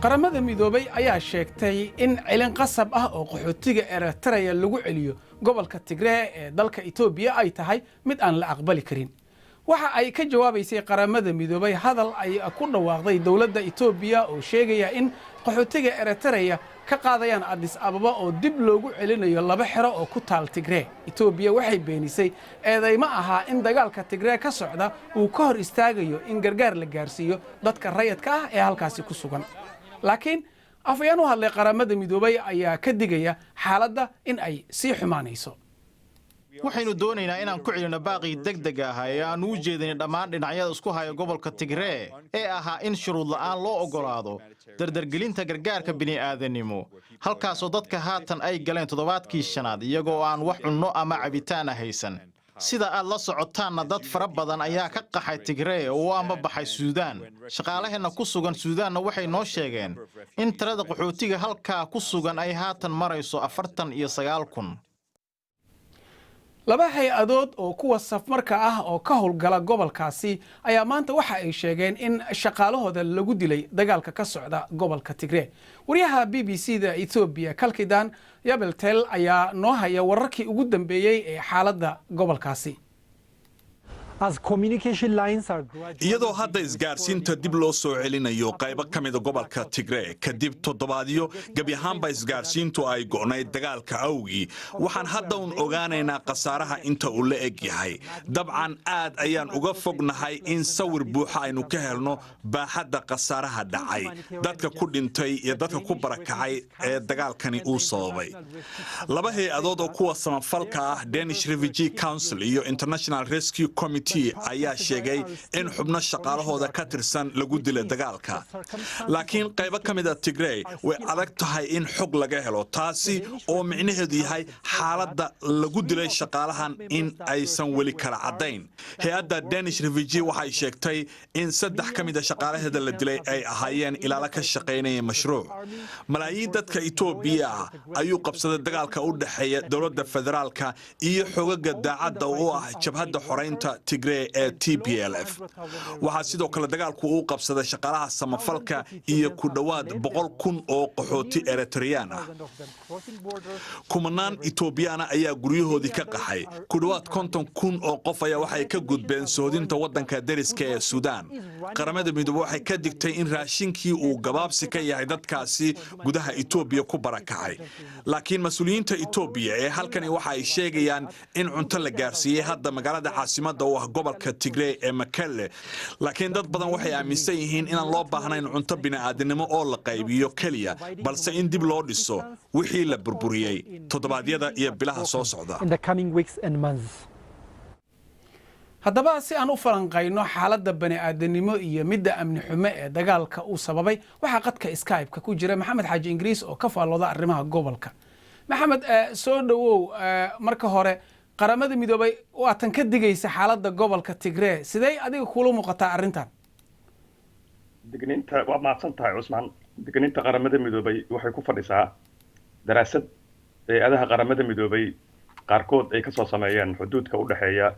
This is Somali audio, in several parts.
qaramada midoobay ayaa sheegtay in cilin qasab ah oo qaxootiga Eritrea lagu celiyo gobolka Tigray ee dalka Itoobiya ay tahay mid aan la aqbali karin. waxa ay ka jawaabaysay qaramada midoobay hadal ay ku dhawaaqday dawladda Itoobiya oo sheegaya in qaxootiga Eritrea ka qaadayaan Addis Ababa oo dib loogu celinayo laba xero oo ku taal Tigray. Itoobiya waxay beenisay eedeymo ahaa in dagaalka Tigray ka socda uu ka hor istaagayo in gargaar la gaarsiiyo dadka rayidka ah ee halkaasi ku sugan. laakiin afayaan u hadlay qaramada midoobay ayaa ka digaya xaaladda in ay sii xumaanayso. waxaynu doonaynaa inaan ku celino baaqii degdeg ah ee aan u jeedin dhammaan dhinacyada isku haya gobolka Tigray ee ahaa in shuruud la'aan loo ogolaado dardargelinta gargaarka bini'aadanimo halkaas oo dadka haatan ay galeen toddobaadkii shanaad iyagoo aan wax cunno ama cabitaan haysan. sida aad la socotaanna dad fara badan ayaa ka qaxay Tigray oo ama baxay Suudaan. shaqaalaheena ku sugan Suudaanna waxay noo sheegeen in tirada qaxootiga halkaa ku sugan ay haatan marayso 49,000. laba hay-adood oo kuwa safmarka ah oo ka howlgala gobolkaasi ayaa maanta waxa ay sheegeen in shaqaalahooda lagu dilay dagaalka ka socda gobolka Tigray. wariyaha BBC-da Ethiopia Kalkidan Yabeltel ayaa noo haya wararkii ugu dambeeyay ee xaaladda gobolkaasi. iyadoo hadda isgaarsiinta dib loo soo celinayo qaybo ka mid gobolka Tigray kadib toddobaadyo gabi ahaanba isgaarsiintu ay go'nayd dagaalka awgii waxaan hadda ogaanaynaa khasaaraha inta uu la eg yahay. dabcan aad ayaan uga fognahay in sawir buuxa aynu ka helno baaxadda khasaaraha dhacay dadka ku dhintay iyo dadka ku barakacay ee dagaalkani uu sababay. laba hay-adood oo kuwa samafalka ah Danish Refugee Council iyo International Rescue Committee ayaa sheegay in xubno shaqaalahooda ka tirsan lagu dilay dagaalka. laakiin qaybo ka mid ah Tigray way adag tahay in xog laga helo taasi oo micnaheedu yahay xaaladda lagu dilay shaqaalahan in aysan weli kala cadayn. hay-adda Danish Refugee waxay sheegtay in 3 ka mid ah shaqaalaheeda la dilay ay ahaayeen ilaalo ka shaqaynaya mashruuc. malaayiin dadka Itoobiya ah ayuu qabsaday dagaalka u dhaxeeya dawladda federaalka iyo xogaga daacadda u ah jabhadda xoreynta Tigray ee TPLF. waxaa sidoo kale dagaalku uu qabsaday shaqaalaha samafalka iyo ku dhawaad 100,000 oo qaxooti Eritrean ah. kumanaan Itoobiyana ayaa guryahoodii ka qaxay. ku dhawaad 50,000 oo qof ayaa waxay ka gudbeen soodinta waddanka dariska ee Suudaan. qaramada midoobay waxay ka digtay in raashinkii uu gabaabsi ka yahay dadkaasi gudaha Itoobiya ku barakacay. laakiin mas'uuliyiinta Itoobiya ee halkani waxa ay sheegayaan in cunto la gaarsiiyay hadda magaalada caasimadda oo ah gobolka Tigray ee Mekelle. laakiin dad badan waxay aaminsan yihiin inaan loo baahnayn cunto bini'aadanimo oo la qaybiyo kaliya balse in dib loo dhiso wixii la burburiyay toddobaadyada iyo bilaha soo socda. haddaba si aan u falanqayno xaaladda bani'aadanimo iyo midda amni xumo ee dagaalka uu sababay waxaa qadka Skype-ka ku jira Maxamed Xaaji Ingiriis oo ka faallooda arrimaha gobolka. maxamed soo dhawow marka hore qaramada midoobay waa tan ka digaysa xaaladda gobolka Tigray sidee adiga kula muuqataa arrintan? digniinta waa maadsan tahay Usman. digniinta qaramada midoobay waxay ku fadhisaa daraasad hay'adaha qaramada midoobay qaarkood ay ka soo sameeyeen xuduudka u dhaxeeya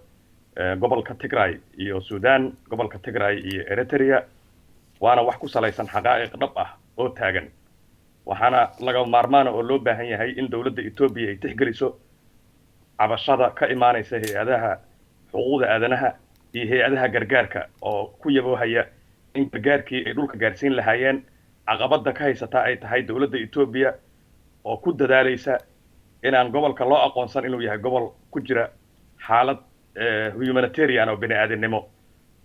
gobolka Tigray iyo Suudaan, gobolka Tigray iyo Eritrea waana wax ku salaysan xaqaa'iq dhab ah oo taagan. waxaana laga maarmaan oo loo baahan yahay in dawladda Itoobiya ay tixgeliso cabashada ka imaanaysa hay'adaha xuquuqda aadanaha iyo hay'adaha gargaarka oo ku yaboohaya in gargaarkii ay dhulka gaarsiin lahaayeen caqabada ka haysata ay tahay dawladda Itoobiya oo ku dadaalaysa inaan gobolka loo aqoonsan inuu yahay gobol ku jira xaalad humanitarian oo bini'aadanimo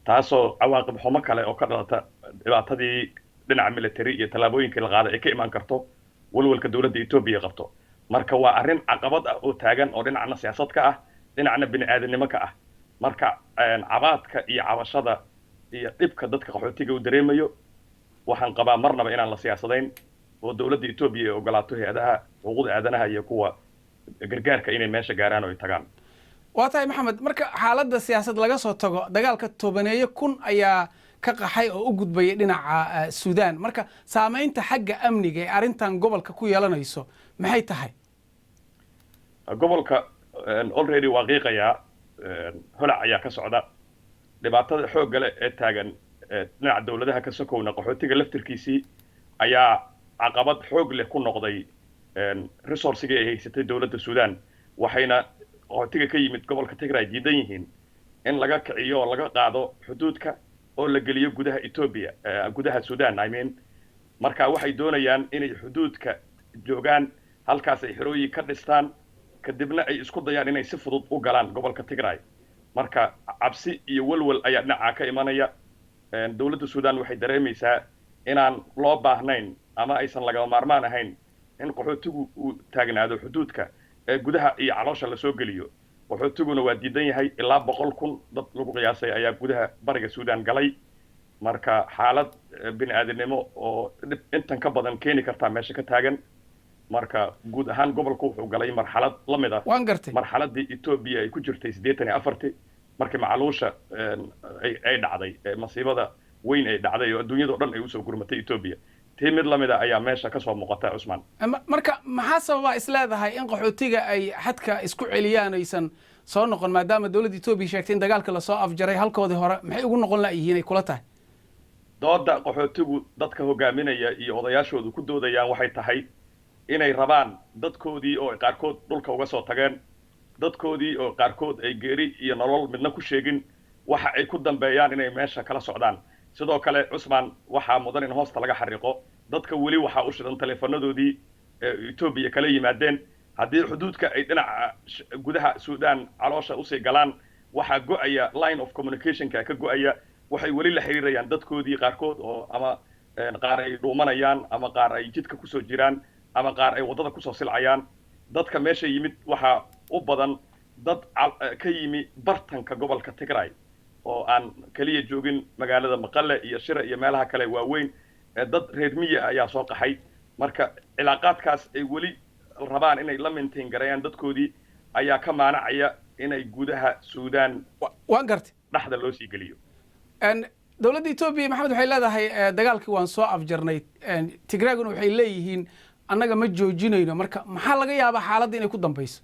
taasoo cawaaqib xumo kale oo ka dhalata dhibaatadii dhinaca military iyo talaabooyinkii la qaaday ay ka imaan karto walwalka dawladda Itoobiya qabto. marka waa arrin caqabad ah oo taagan oo dhinacna siyaasad ka ah dhinacna bini'aadanimo ka ah. marka cabaadka iyo cabashada iyo dhibka dadka qaxootiga uu dareemayo waxaan qabaa marnaba inaan la siyaasadayn oo dawladda Itoobiya ay ogolaato hay'adaha xuquuqda aadanaha iyo kuwa gargaarka inay meesha gaaraan oo ay tagaan. waa tahay Maxamed marka xaaladda siyaasad laga soo tago dagaalka 10,000 ayaa ka qaxay oo u gudbay dhinaca Suudaan. marka saameynta xagga amniga ee arrintan gobolka ku yeelanayso maxay tahay? gobolka already waaqiiqaya holac ayaa ka socda dhibaatada xoog gale ee taagan dhinaca dawladaha ka sokowna qaxootiga laftirkiisii ayaa caqabad xoog leh ku noqday resourcigii ay haysatay dowladda suudaan waxayna qaxootiga ka yimid gobolka tigray diidan yihiin in laga kiciyo oo laga qaado xuduudka oo la geliyo gudaha Ethiopia gudaha Suudaan marka waxay doonayaan inay xuduudka joogaan halkaas ay xirooyin ka dhistaan kadibna ay isku dayaan inay si fudud u galaan gobolka Tigray marka cabsi iyo walwal ayaa dhinaca ka imanaya dawladda Suudaan waxay dareemaysaa inaan loo baahnayn ama aysan laga maarmaan ahayn in qaxootigu uu taagnaado xuduudka ee gudaha iyo caloosha la soo geliyo qaxootiguna waa diidan yahay ilaa 100,000 dad lagu qiyaasay ayaa gudaha bariga Suudaan galay marka xaalad bini'aadanimo oo intan ka badan keeni karta meesha ka taagan marka guud ahaan gobolku wuxuu galay marxalad la mid ah marxaladii Ethiopia ay ku jirtay 84 markii macluusha ay dhacday masiibada weyn ay dhacday oo adduunyada dhan ay u soo gurmatay Ethiopia mid la mid ah ayaa meesha ka soo muuqata Usman marka maxaa sababa isleedahay in qaxootiga ay xadka isku celiyaan aysan soo noqon maadaama dawladda Ethiopia sheegtay in dagaalka la soo afjaray halkoodii hore maxay ugu noqon laayihiin ay kula tahay dooda qaxootigu dadka hogaaminaya iyo odayaashoodu ku doodayaan waxay tahay inay rabaan dadkoodii oo qaarkood dhulka uga soo tageen dadkoodii oo qaarkood ay geeri iyo nolol midna ku sheegin waxa ay ku dambeeyaan inay meesha kala socdaan sidoo kale Usman waxa mudan in hoosta laga xariiqo dadka wali waxa u shidan teleefanadoodii Ethiopia kala yimaadeen haddii xuduudka ay dhinaca gudaha Suudaan caloosha u sii galaan waxa go'aya line of communication-ka ka go'aya waxay wali la xiriirayaan dadkoodii qaarkood oo ama qaar ay dhuumanayaan ama qaar ay jidka ku soo jiraan ama qaar ay wadada ku soo silcayaan dadka meesha yimid waxa u badan dad ka yimi bartanka gobolka Tigray oo aan kaliya joogin magaalada Maqale iyo Shira iyo meelaha kale waaweyn dad reer miyiga ayaa soo qaxay marka cilaaqaadkaas ay wali rabaan inay la maintain gareeyaan dadkoodii ayaa ka maanacaya inay gudaha Suudaan waan gartay dhaxda loo sii geliyo dawladda Ethiopia maxamed waxay leedahay dagaalkii waan soo afjarnay Tigrayguna waxay leeyihiin annaga ma joojinayno marka maxaa laga yaabaa xaaladda inay ku dambayso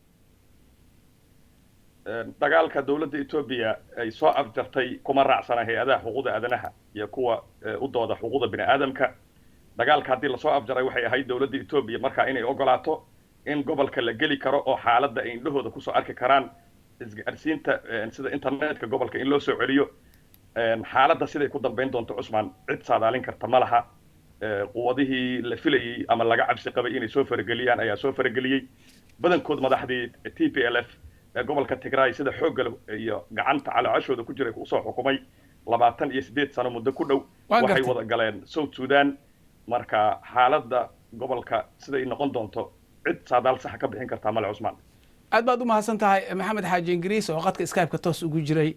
dagaalka dawladda Ethiopia ay soo afjartay kuma raacsana hay'adaha xuquuqda aadanaha iyo kuwa u dooda xuquuqda bini'aadamka dagaalka hadii la soo afjaray waxay ahayd dawladda Ethiopia marka inay ogolaato in gobolka la geli karo oo xaaladda ay indhahooda ku soo arki karaan isgaarsiinta sida internetka gobolka in loo soo celiyo xaaladda siday ku dambeyn doonto Usman cid saadaalin karta ma laha quwadihii la filayay ama laga cabsi qabay inay soo farageliyaan ayaa soo farageliyay badankood madaxdii TPLF gobolka Tigray sida xoog iyo gacanta calaashooda ku jiray ku soo xukumay 28 sano muddo ku dhow waxay wada galeen South Sudan marka xaaladda gobolka siday noqon doonto cid saadaal sax ka bixin karta mal Usman aad baad u mahadsan tahay maxamed xaaji ingiriis oo qadka Skype-ka toos ugu jiray